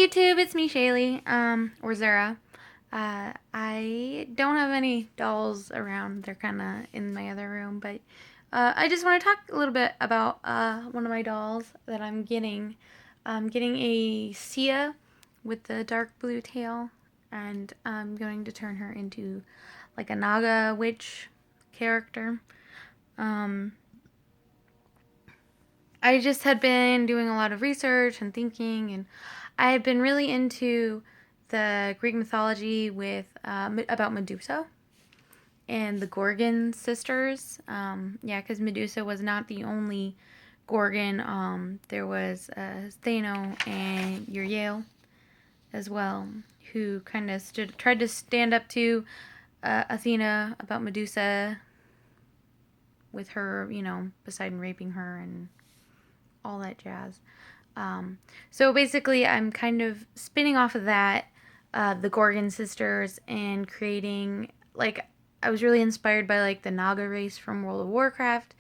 YouTube, it's me, Shaylee, or Zara. I don't have any dolls around. They're kind of in my other room, but I just want to talk a little bit about one of my dolls that I'm getting. I'm getting a Sia with the dark blue tail, and I'm going to turn her into like a Naga witch character. Um, I just had been doing a lot of research and thinking, and I had been really into the Greek mythology with about Medusa and the Gorgon sisters. Yeah, because Medusa was not the only Gorgon. There was Stheno and Uriel as well, who kind of tried to stand up to Athena about Medusa with her, Poseidon raping her and all that jazz. So basically, I'm kind of spinning off of that, the Gorgon sisters, and creating like I was really inspired by like the Naga race from World of Warcraft.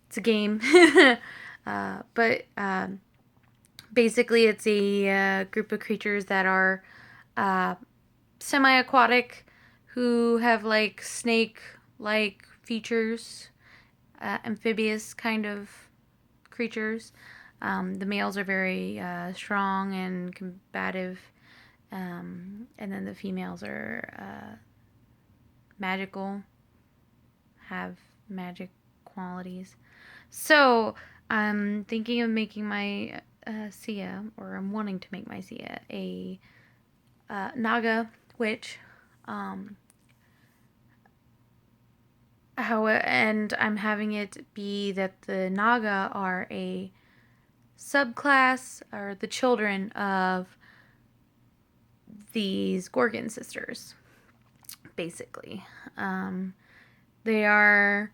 It's a game, but basically, it's a group of creatures that are semi-aquatic, who have like snake-like features, amphibious kind of creatures. The males are very strong and combative, and then the females are magical, have magic qualities. So I'm thinking of making my Sia, or I'm wanting to make my Sia, a Naga witch. And I'm having it be that the Naga are a subclass, or the children of these Gorgon sisters, basically. They are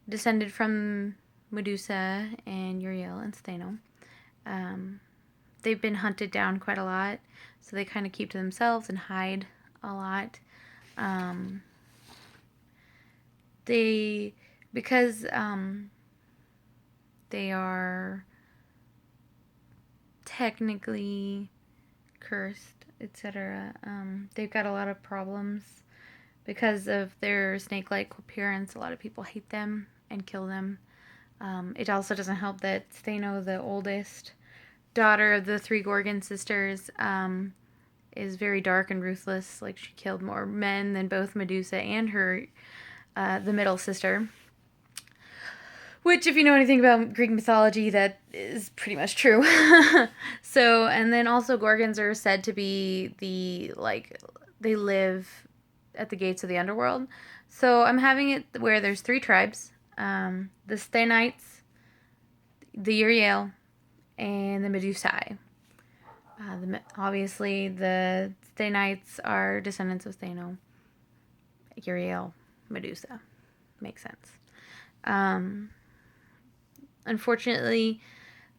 descended from Medusa and Uriel and Stheno. They've been hunted down quite a lot, so they kind of keep to themselves and hide a lot. Because they are technically cursed, etc. They've got a lot of problems because of their snake-like appearance. A lot of people hate them and kill them. It also doesn't help that Stheno, the oldest daughter of the three Gorgon sisters, is very dark and ruthless. Like, she killed more men than both Medusa and her, the middle sister. Which, if you know anything about Greek mythology, that is pretty much true. So, and then also Gorgons are said to be they live at the gates of the underworld. So I'm having it where there's three tribes. The Sthenites, the Uriel, and the Medusae. Obviously, the Sthenites are descendants of Stheno. Uriel, Medusa. Makes sense. Unfortunately,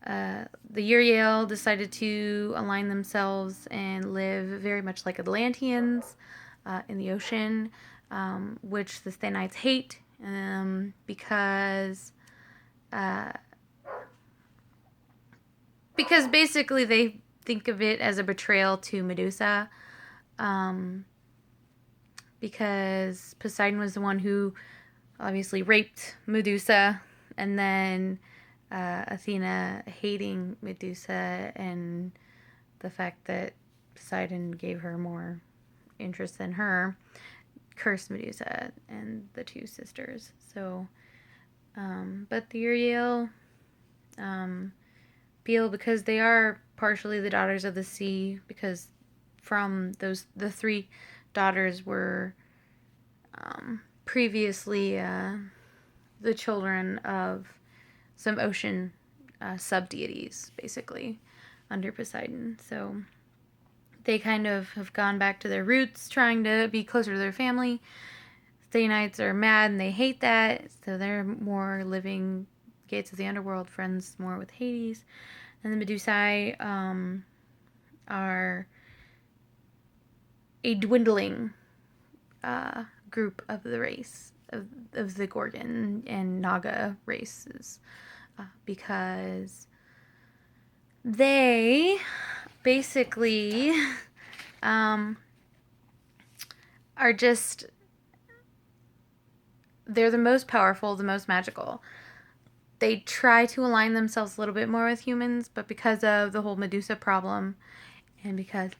the Uriel decided to align themselves and live very much like Atlanteans in the ocean, which the Sthenites hate because basically they think of it as a betrayal to Medusa, because Poseidon was the one who obviously raped Medusa, and then Athena hating Medusa and the fact that Poseidon gave her more interest than her cursed Medusa and the two sisters. So, but the Uriel feel, because they are partially the daughters of the sea, because from the three daughters were previously the children of some ocean sub-deities, basically, under Poseidon. So they kind of have gone back to their roots, trying to be closer to their family. Sthenites are mad and they hate that, so they're more living gates of the underworld, friends more with Hades. And the Medusae are a dwindling group of the race of the Gorgon and Naga races, because they basically um, are just, they're the most powerful, the most magical. They try to align themselves a little bit more with humans, but because of the whole Medusa problem and because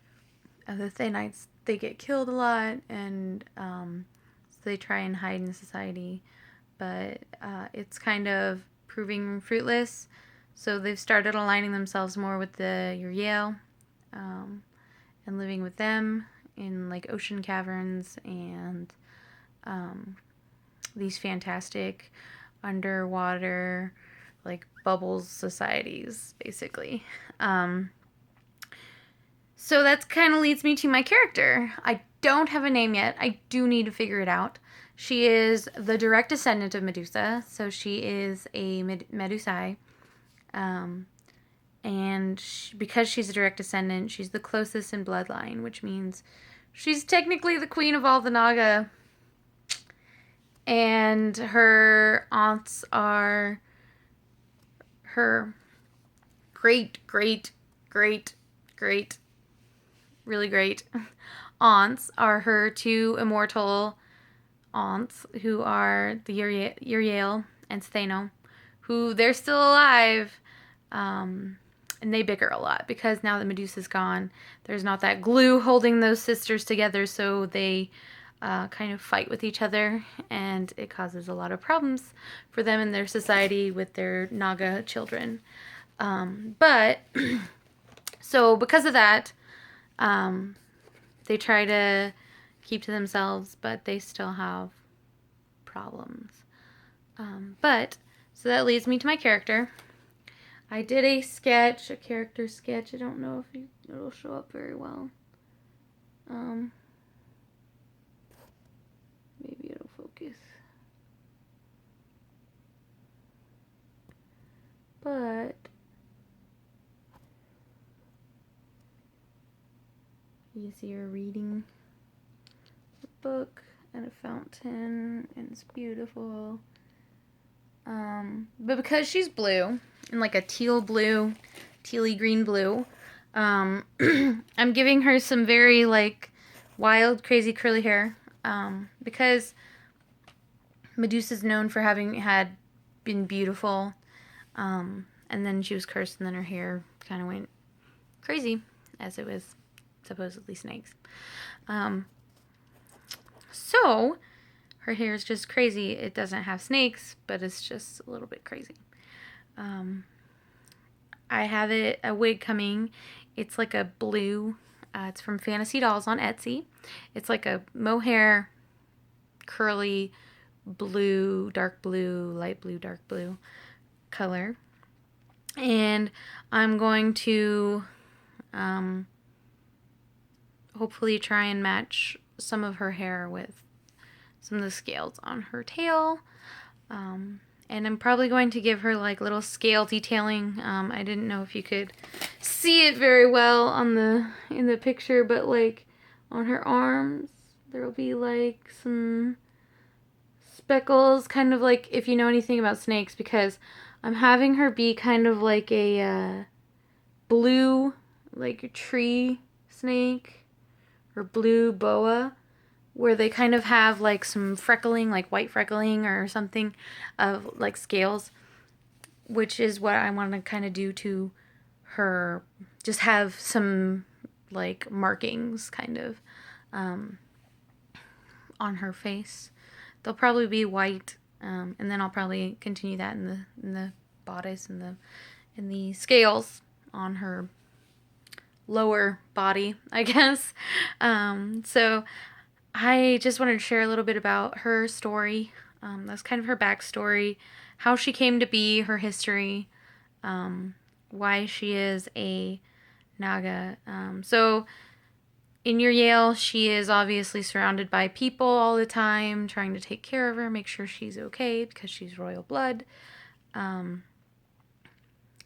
of the Thanites, they get killed a lot, and so they try and hide in society. But it's kind of proving fruitless. So they've started aligning themselves more with the Uriel, and living with them in like ocean caverns and these fantastic underwater like bubbles societies, basically. So that kind of leads me to my character. I don't have a name yet. I do need to figure it out. She is the direct descendant of Medusa, so she is a Medusae. And because she's a direct descendant, she's the closest in bloodline, which means she's technically the queen of all the Naga. And her aunts are her great, great, great, great, really great aunts are her two immortal aunts, who are the Uriel and Stheno, who they're still alive. And they bicker a lot because now that Medusa's gone, there's not that glue holding those sisters together, so they kind of fight with each other, and it causes a lot of problems for them in their society with their Naga children. But so because of that, they try to keep to themselves, but they still have problems. But so that leads me to my character. I did a character sketch. I don't know if it'll show up very well. Maybe it'll focus. But you see her reading a book and a fountain, and it's beautiful. But because she's blue, in like a tealy green blue, I'm giving her some very like wild, crazy curly hair, because Medusa's known for having been beautiful, and then she was cursed, and then her hair kind of went crazy, as it was supposedly snakes. So her hair is just crazy. It doesn't have snakes, but it's just a little bit crazy. I have a wig coming. It's like a blue. It's from Fantasy Dolls on Etsy. It's like a mohair, curly, blue, dark blue, light blue, dark blue color. And I'm going to hopefully try and match some of her hair with some of the scales on her tail. And I'm probably going to give her like little scale detailing. I didn't know if you could see it very well in the picture, but like on her arms there will be like some speckles, kind of like if you know anything about snakes, because I'm having her be kind of like a blue, like a tree snake or blue boa, where they kind of have like some freckling, like white freckling or something of like scales, which is what I want to kind of do to her, just have some like markings kind of on her face. They'll probably be white, and then I'll probably continue that in the bodice and the scales on her lower body, I guess. So I just wanted to share a little bit about her story. That's kind of her backstory, how she came to be, her history, why she is a Naga. So in Uriel, she is obviously surrounded by people all the time, trying to take care of her, make sure she's okay because she's royal blood.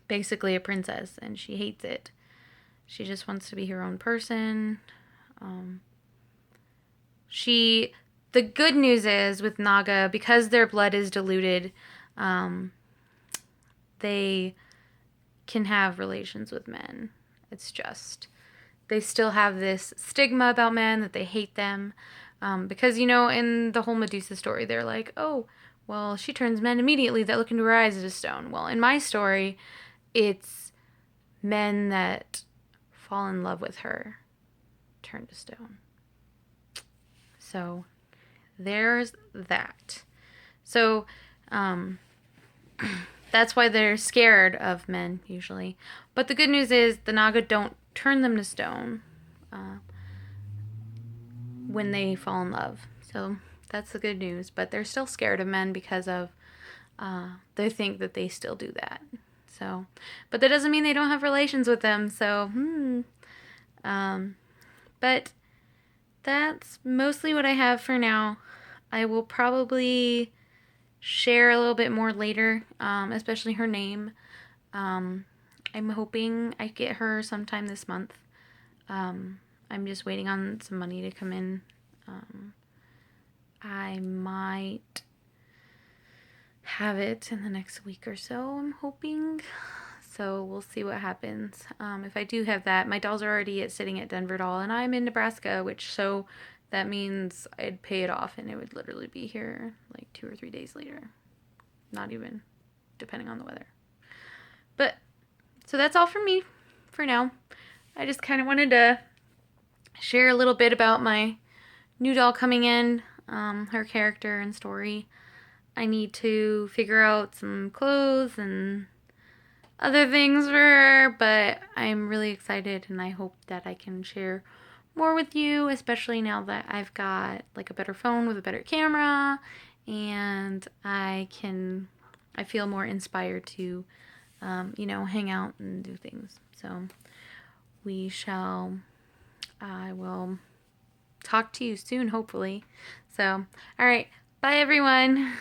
Basically a princess, and she hates it. She just wants to be her own person. The good news is with Naga, because their blood is diluted, they can have relations with men. It's just, they still have this stigma about men that they hate them. Because, you know, in the whole Medusa story, they're like, oh, well, she turns men immediately that look into her eyes as stone. Well, in my story, it's men that fall in love with her turn to stone. So there's that. So that's why they're scared of men usually. But the good news is the Naga don't turn them to stone when they fall in love. So that's the good news. But they're still scared of men because of they think that they still do that. So, but that doesn't mean they don't have relations with them. So, but that's mostly what I have for now. I will probably share a little bit more later, especially her name. I'm hoping I get her sometime this month. I'm just waiting on some money to come in. I might have it in the next week or so, I'm hoping. So we'll see what happens. If I do have that, my dolls are already sitting at Denver Doll, and I'm in Nebraska, so that means I'd pay it off, and it would literally be here like 2 or 3 days later. Not even, depending on the weather. But, so that's all from me for now. I just kind of wanted to share a little bit about my new doll coming in, her character and story. I need to figure out some clothes and other things for her, but I'm really excited and I hope that I can share more with you, especially now that I've got like a better phone with a better camera, and I feel more inspired to, hang out and do things. So I will talk to you soon, hopefully. So, all right, bye everyone.